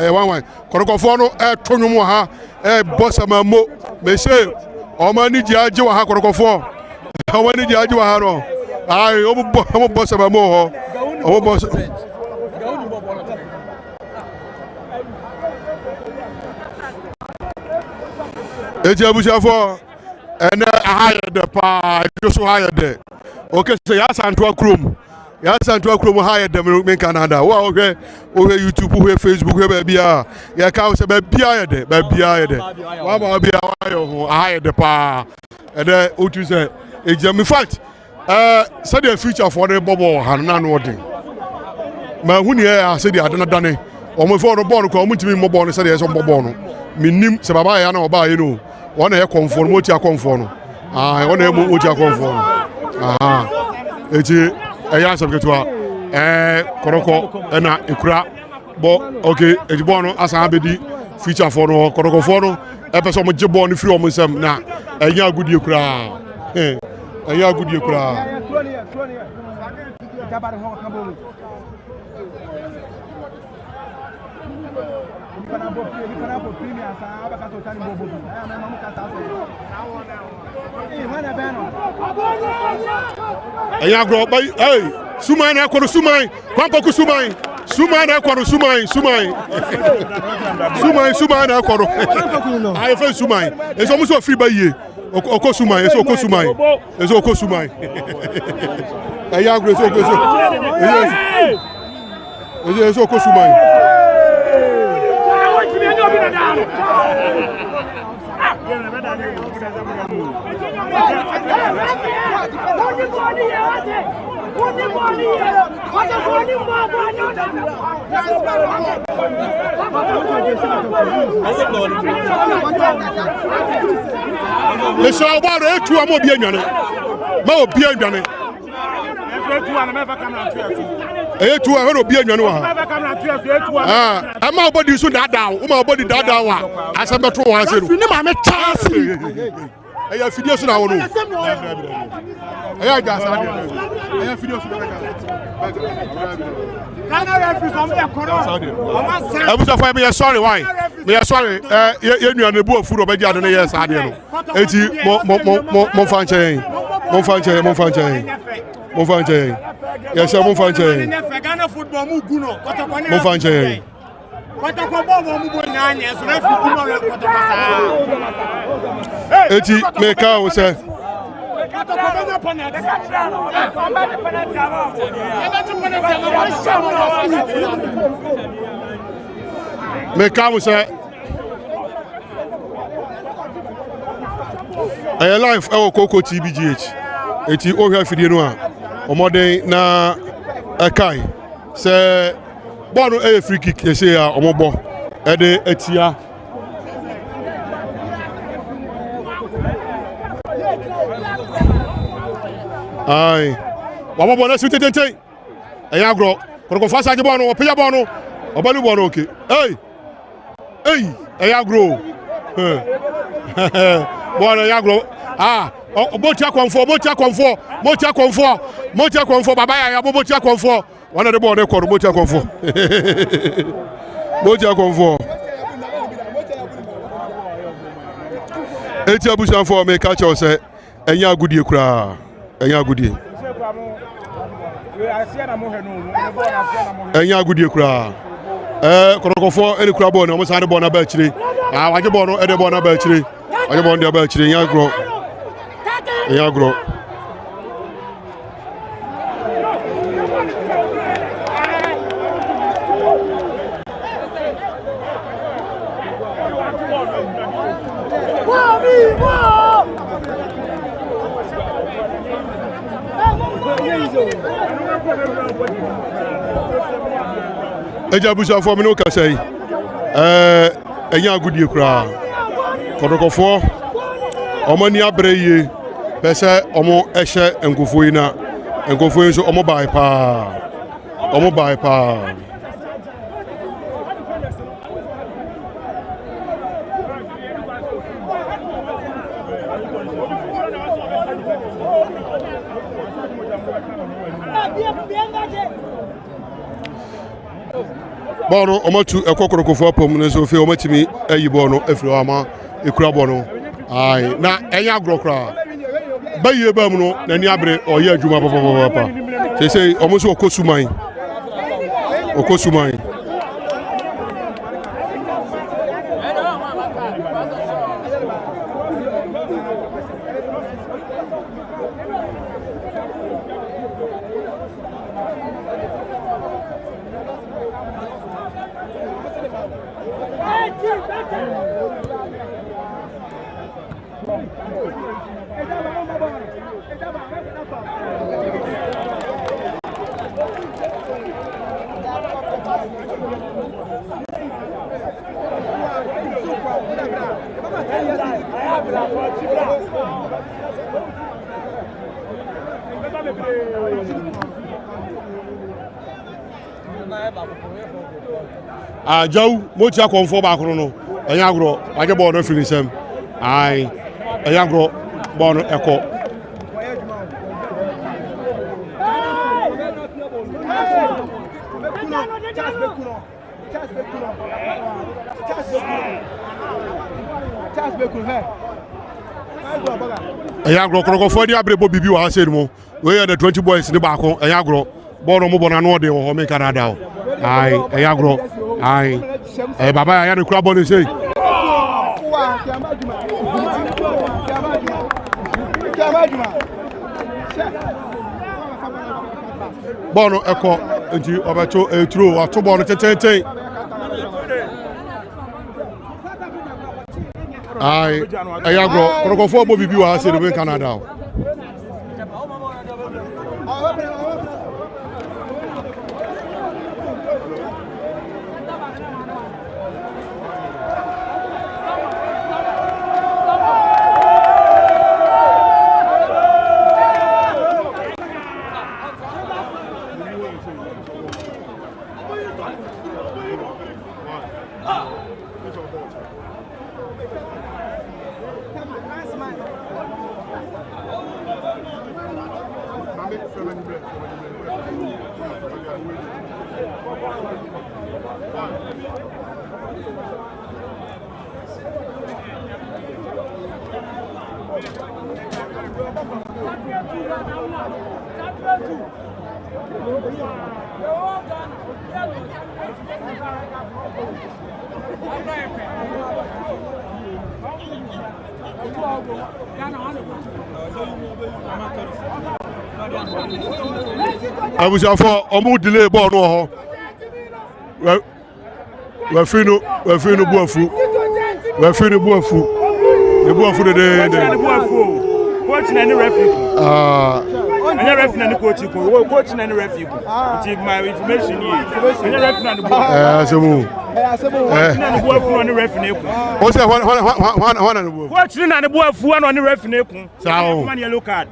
one kotoko no tonwom ha bosama mo me say o ma ni jiaje wa ha kotoko o ma ni jiaje wa ha no ai o bosama mo ho o boss eji abushafo ene ahayede pa joso hayede okay say Asante akrom hayede me Canada wo hwe YouTube hwe Facebook hwe ba bia ya ka se ba bia hayede wa ba bia wa yo ho hayede pa ene otu say ejam in fact say the future for the bobo hanna no odin ma huni ya say the adana dane o mo for no ball ko o mutimi mo ball no say the so bobo no minim se baba ya na oba ye no one e conform mo ti akonform no one e mo ti akonform eti eya sabketua koroko na ekura bo okay eti bo no asa abedi feature for no koroko for no e person mo je bo no free o mo nsam na eya agudi ekura eya agudi ekura eya gro bay sumai na ko sumai kwampo ku sumai na ko sumai na ko ai fe sumai eso mo so free baye oko sumai eso oko sumai eya gro eso oko sumai le so ba re tu amo bi anwane ma obi anwane tu a hero bi anwane wa ama obodi so dada o ma obodi dada wa asabeto wa seru ni ma me chance eya video so na wono eya ja sa eya video so na Ghana referee from the corner. Abusa for me sorry why? Me sorry ye nua na bu ofuro be dia de na yes ade no. Eti mo fanche. Yes mo fanche. Ghana football mu gu no. Mo fanche. Kotoko bobo mu bo na anya so referee gu no kotoko sa. Eti me ka o se me come say I live our Koko TBGH eti o hwa fidie no a omoden na akai say ball no free kick e say a omobo e de etia ai wabo bona su tete eya gro ko fa saje bono opeya bono obalu bono okay eya gro bono eya gro obotia konfo baba ya botia konfo wana de bono ko botia konfo eti abusan for me catch us enya agudie kura enya agudie kura korokofo eni kura bo na mo sare bo na ba chire waje bo no ede bo na ba chire waje bo ndia ba chire enya agro eja busa for me no ka say enya agudie kura kodokofo omani abreye pese omo ehye enkofo yi na enkofo yi so omo bai pa Bono omatu ekokoro for pom ne so fe omatimi ayi bono afiri ama ekura bono ai na enya grokra baye ba mu no na ni abre oye adwuma papa say omo so okosuman Joe, much I come for back no. Ayagro, I get born free him. Aye, Ayagro, born echo. Ayagro, Croco for the Abrebo Bibi was said more. We are the 20 boys in the back. Ayagro, born on Mobonano de or make Canada. Aye, Ayagro, aye. Baba, I had a crab on the say. Bono Echo, and Obato, a true, or two born at Aye, Ayagro, Croco for Bobby Bibi was said in Canada. I was for a delay ball no. We're feeling buafu. We're feeling buafu. The buafu the coach any referee. Any referee and coach coach any referee. It's my information here. Any referee and the buafu on the referee. What's that one coach and the buafu on the referee. So man yellow card.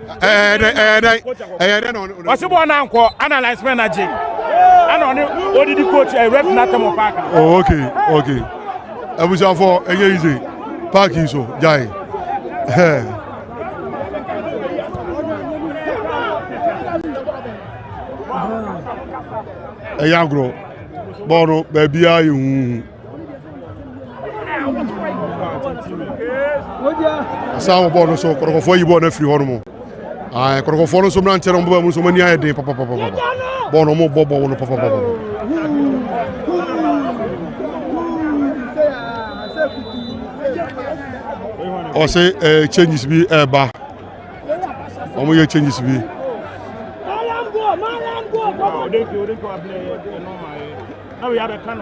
What's the one now analyze manager. And on it, what did the coach ref not come back? Oh, okay. I was out for a easy parking so Jai. Ayagro, Bono, baby, are you? Some bonus so for you born a few hormone. I could go follow some rancher on Bobo, so many ideas, papa. Bono mo Bobo, papa. Or say changes be a bar. Or will you changes be? Now we have a can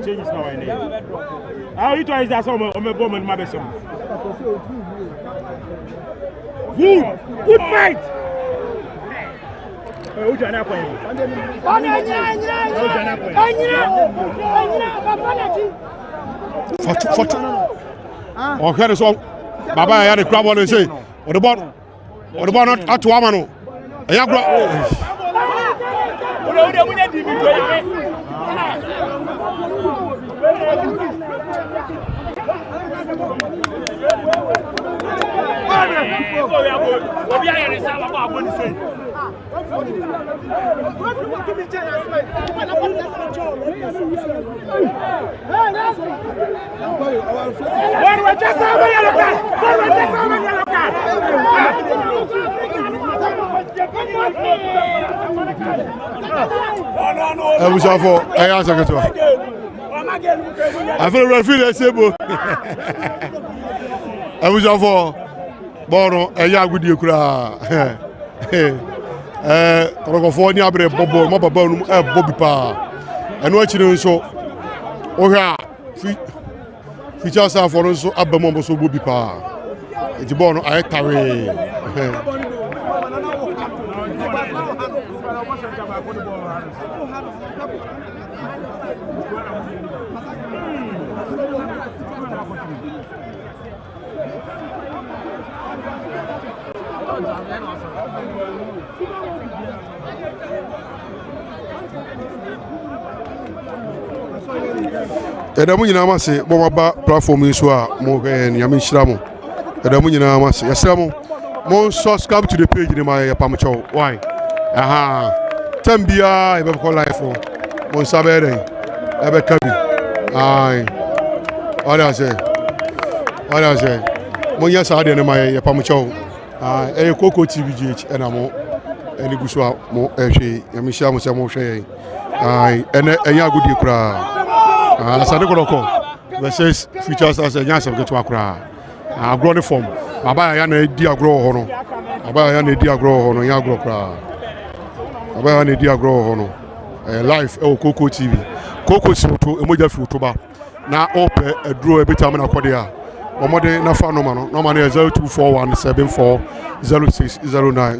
changes now I need. How you try that some on my bomb and my best. Good fight. Who can happen? Okay, so Baba, I had a crab on and say, what about not at Wamano? Ebusafo eya seketo afere referee le sebo Ebusafo bono eya agudi ekura korokofo ni abre bobo mo baba nu bobi pa eno akire nso ohwa ficha sa for nso abamo bo so bobi pa eti bono ayetawe Edamu nyina amase bo maba platform so a mo nyame hyira mo edamu nyina amase yasira mo mo subscribe to the page ni ma ya pamcho why aha tambia e be ko live mo sabe den e be kabi ai ora se mo nya sa de ni ma ya pamcho e koko tvgh ena mo eni guso a mo ehwe nyame hyira mo se mo hwe ai ene enya agudi kura Asante kotoko versus features as a nyasa get to akra agro ne form baba ya na di agro ho no baba ya na di agro ho no ya agro kra baba ya na di agro ho no live koko tv koko soto emoja fi otoba na ope aduro ebitam na kode a omode na fa no ma no na 0241740609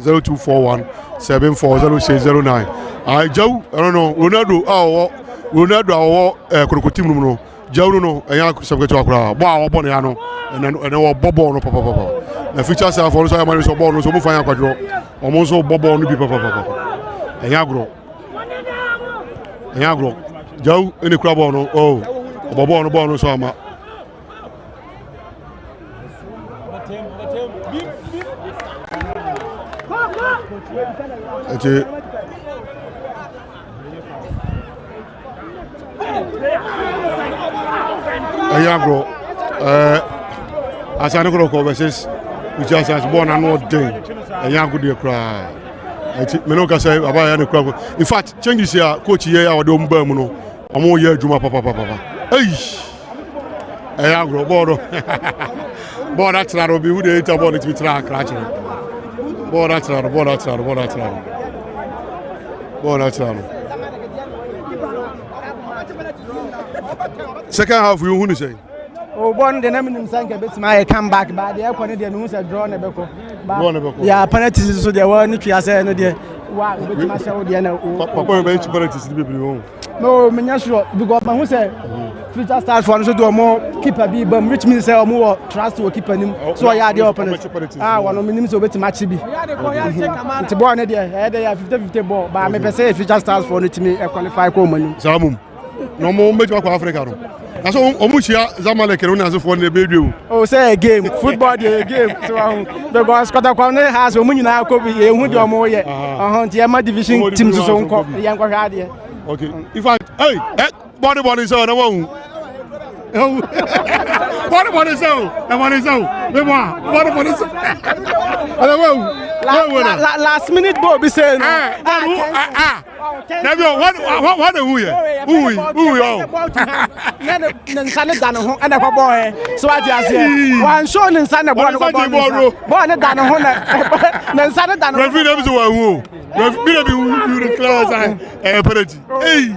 0241740609 I jaw I don't know Ronaldo awo koroko team no jawru no eya sabgeto akura bo awo bo ne ya no ene wo bobo no papa na feature say for so amani so bo no so mu fan akwadro omo so bobo no bi papa eya agro jaw ene kura bo no bobo no so ama ete Ayagro Asante kotoko versus which has born and not day Ayago de cry Menoka say abaya ne kura in fact changes here coach here our dom bam no omo ye adwuma papa Ayagro board that trado be who dey enter ball to try crash board that trado second half you who say born the name in Sanka bit my come back but the airport the news draw na beko yeah penalties so there were nitwe ase no there wa bit my show there na papa be penalties be no me sure because my who say future start for so do more keeper be bam which means say more trust to keeper nim so yeah the opponent one minim so bit match bi it's born there there 50-50 ball but me say future start for no timi qualify ko manim samum no mo mejo kwa Africa no aso omuchia Zamalek no na so for na bedwe say a game football the game so because kotoko no has omunyina ko bi ehu de omo ye nti e ma division team so nko ye nko hwa de okay in fact hey body so na won body so me body so last minute ball be saying Never what who you Nsane dan ho na kwa boy so what you say one show nsane ball no ball ne dan ho na nsane dan referee dem so who referee be you close penalty hey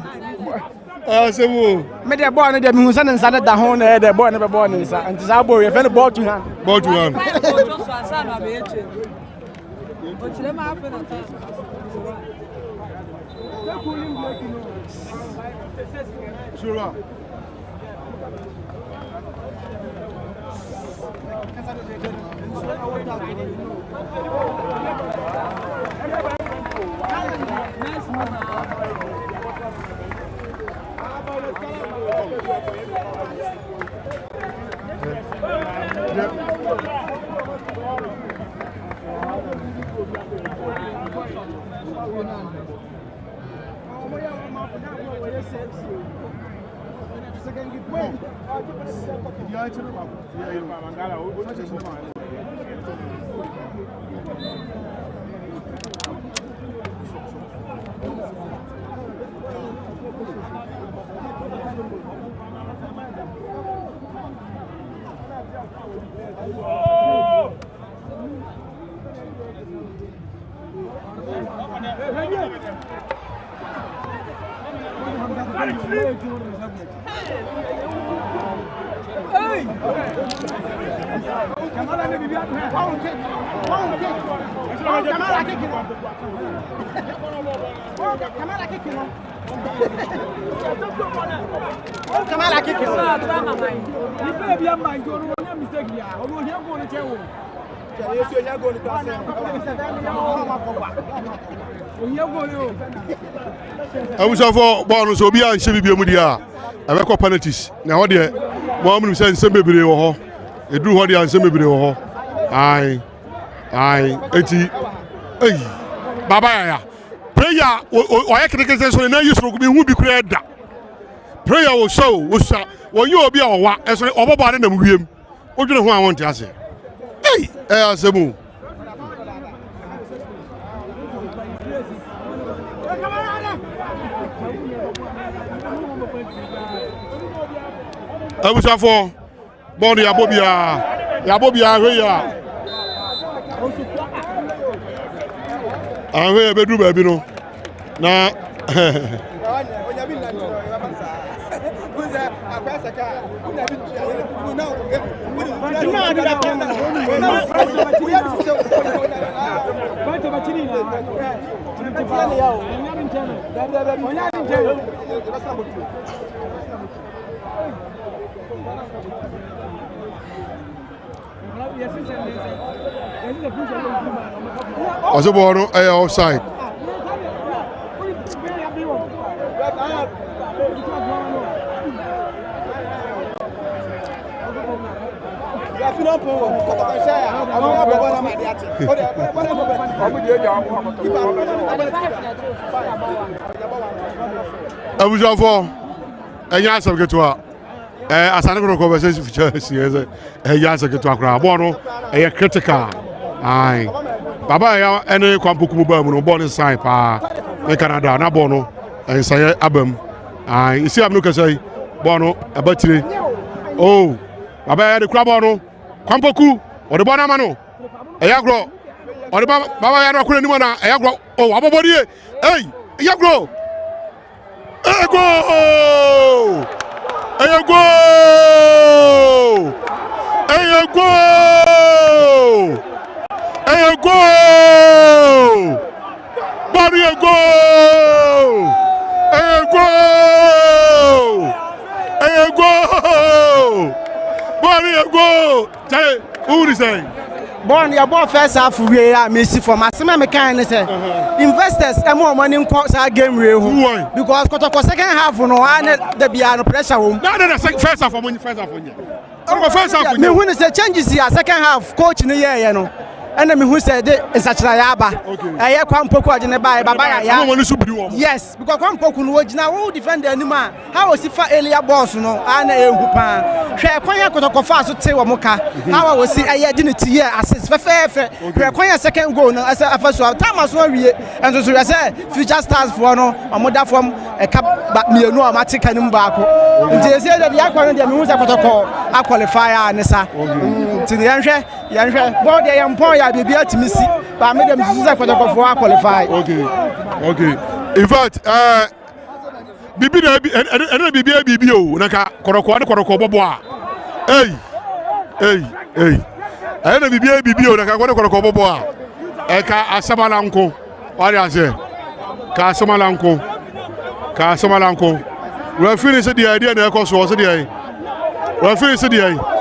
say wo me the ball no dey me nsane dan ho na the ball no be ball nsa anti sa ball we fe ball to hand Sure. Abusafo ball so obi an shebi biemu dia abekọ penalties na ho de mo amunu se nsem bebre wo ho eduru ho de ansem bebre wo ho ai eti baba ya prayer o ya kekeke so na yisro bi hu bi kura da prayer wo so wo sa wo ye obi a owa eso obobo ade na mwiem odwene ho awon te ase asemu Abusafo bond ya bobia hwe ya ahwe bedu ba bi no na Osborno offside. Abusafo enya asem ketwa Asante ko conversation feature serious ya asem ketwa kra bo no critical ai baba ya ene kwampoku mu ba mu no bo ne sign pa e Canada na bo no ensaye abam ai isi am no kasai bo no abatire oh baba ya de kra bo no kwampoku o de bo na ma no eyagro o de baba ya no kura ni mo na eyagro oh abobodi eyagro go! Ayo go! Ayo go! Ayo go! Bari go! Ayo go! Ayo go! Bari go! Tell who is saying? Born your ball first half we are missing for my summer mechanic say investors and more money in game real because kotoko second half no and the be pressure home. No first half for money first half for you. First half me when say changes here second half coach no here you know and me who said it's a yaba eh kwampoku agene baba ya yes because kwampoku no ogina wo defend the animal how was fa earlier boss no and ehu pa hwe kwanya kotoko fa so te wo muka how was see eh agility here assist fe hwe kwanya second goal no as afaso time so wie and so say future stars for no omoda from e ka mienu o matika nim baako nti say the yakwa no me who say kotoko a qualifier anisa nti yanhwe board ya yampon ya bibi atimisi ba me dem susu say kotoko for qualify okay in fact bibi na bibi o na ka koroko bobo a na bibi o na ka koroko bobo a e ka asamalanko wari ase ka asamalanko we finish the idea na e ko so the idea we finish the idea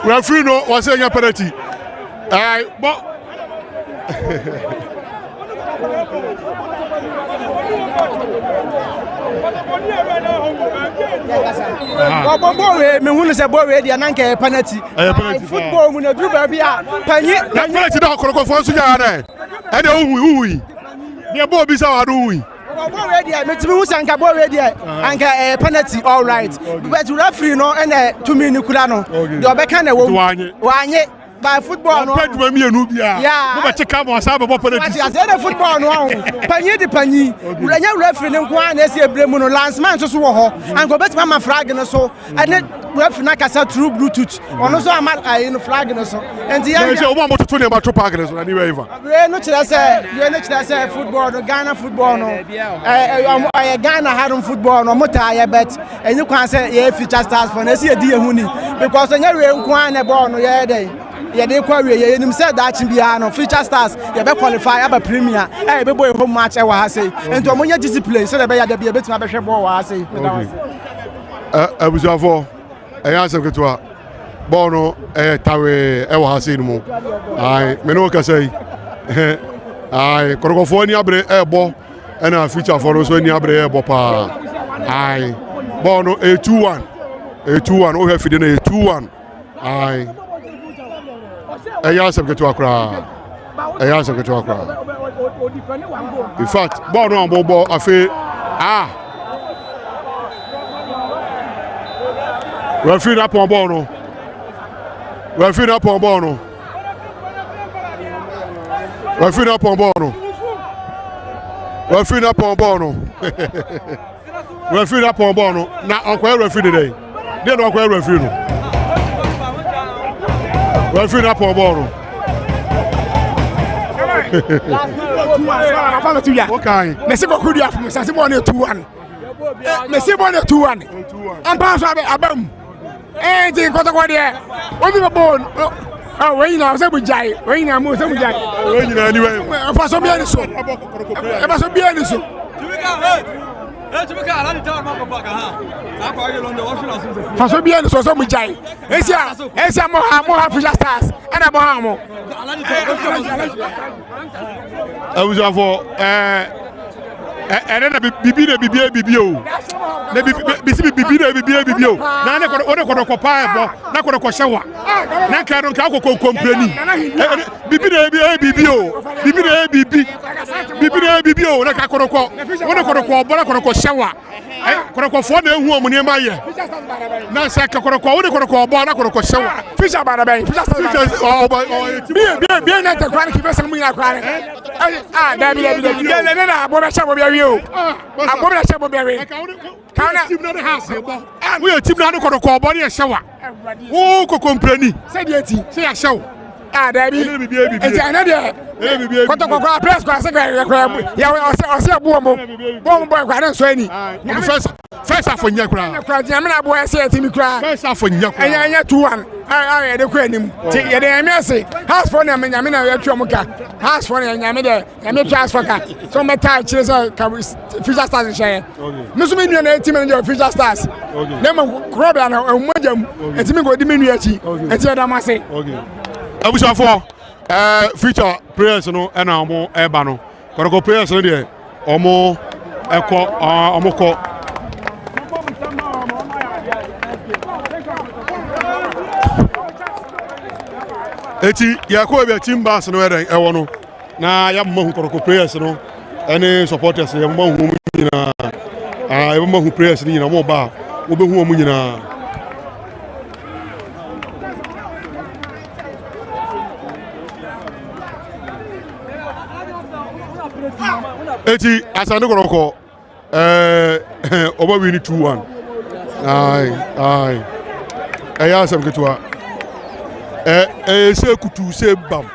Referee no was saying a penalty. But me who say boy dey na nke penalty. Football mu na do ba bia panyi penalty da koroko fo so ya na. E dey uwi. Ne ball bi sa wa do uwi. Ball ready, me who say anka ball ready. Anka penalty all right. But referee no na 2 minutes kula no. The obeka na wo. Wanye by football no. Pedro mienu bia. Yeah. Mo ba cheka mo asa be penalty. I say the football no. Panyi di panyi. Uranya referee ne nko na esi ebremu no landsman so wo ho. Anka betima ma flag no so. And referee na kasa through bluetooth. Ono so ama no flag no so. And yeah. So mo to ne ma to park no so ani we even. We no kira say football no Ghana football no. Ghana had football no mota bet. And you can say yeah future stars for na see e di ehu ni because anya we nko na ball no yeah dey. Yeah, they call you. You said that in Biano, future stars, you be qualify, have a premier, I be boy home match. I was say, and to among your discipline, so that be a bit of a ball. I say, I was for I answer to her. Bono, Tawe, I was saying more. I Menoka say, I California airball and a future for us when you have airball. I Bono a 2-1, oh, have it in a 2-1. I. Asante to Accra. Asante to Accra. In fact, ball no ball afi referee up on ball no. Referee up on ball no. Referee up on ball no. Referee up on ball no. Referee up on ball no. Na onko referee today. Dey no onko referee no. Referee up on ball. Okay. Messi go good after me. Say born 2-1. Messi born 2-1. And pass abam. Eh, the kotoko there. What the ball? Oh, when you say we jai. When you move, say we jai. When you anyway. For so bien so. For so bien so. Faso bien so so mujai. Esia mo ha future stars. Ana mo ha mo. I was for and then bibi o. Na bibi o. Na na ko ko pa ebo. Na ko shewa. Na ka don ka ko complain. Bibi o. Bibi o na ka ko ko. Wona ko bo na ko shewa. Ko fo na ehu omu ne ma ye. Na se ka ko wona ko bo na ko shewa. Fisher bada ben. Fisher bien na te kwani ki besa mu ina kwani. Dabi. Na bo na shewa bi o. Abo na shewa bi we. Kauna team na the house e bo. We your team na no ko bo na shewa. Wo ko complain. Say the eti. Say ya shewa. Dabi. Eti ana de. Kotoko kwa press kwa se kwa ya ose abu mo. Boy kwa na so ani. First afọ nya kura. Kwa jam na boy se eti mi kura. First afọ nya kura. Anya 2-1. I de kwa anim. Ti ye de me house for na nyame na ya twa muka. House for na nyame de nyame transfer ka. So me ta chire so ka future stars share. Me so me nua na team na future stars. Na ma krobia na omajam. Eti me go di me nua chi. Eti da ma se. Abusafo future players no na omo eba no. Koroko players no de omo ko eti yakọ be team bass no ewo no na ya mahu koroko players no any supporters ya mahu nyina ya mahu players ni nyina mo ba wo be hu omu nyina eti Asante koroko oba win 2-1 ai ya sam ketwa say kutu say bam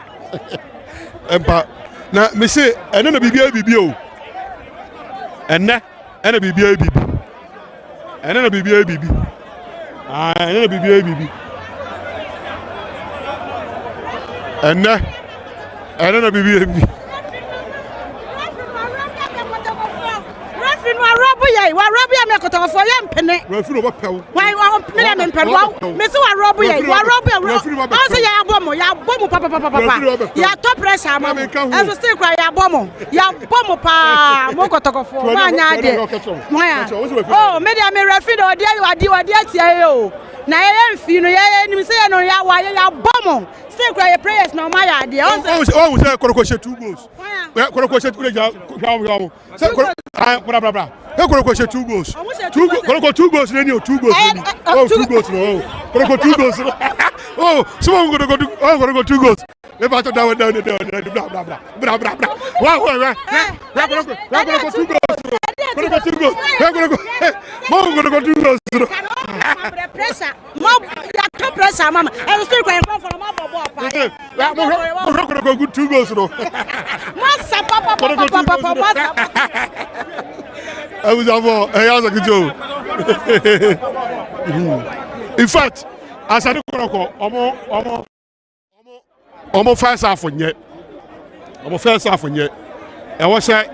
empa na me say ene na bibia o ene bibia bibi ene na bibia bibi ene na bibia bibi ene na bibia bibi wa robu ya me kotoko fo ya mpene refi no bapew wa me mpene wa me se wa robu ya o se ya bomo papa ya top pressure ma e still cry ya bomo pa mo kotoko fo ma nya de mo ya oh me dia me refi no odi atia o na ye mfi no ye nim se no ya wa ya bomo still cry prayers no ma ya de o se koroko she 2 goals koroko she 2 ja bra Koroko she 2 goals. Koroko 2 goals ni 2 goals. Oh 2 goals no. Koroko 2 goals. Oh, someone Koroko 2 goals. Le ba to down bra. Wow. Koroko 2 goals. Koroko 2 goals. Koroko 2 goals. Pressure. Mo ya top pressure mama. I still crying for my bobo pa. Koroko 2 goals no. Massa papa. I was a in fact, as I don't almost first half on yet. I was say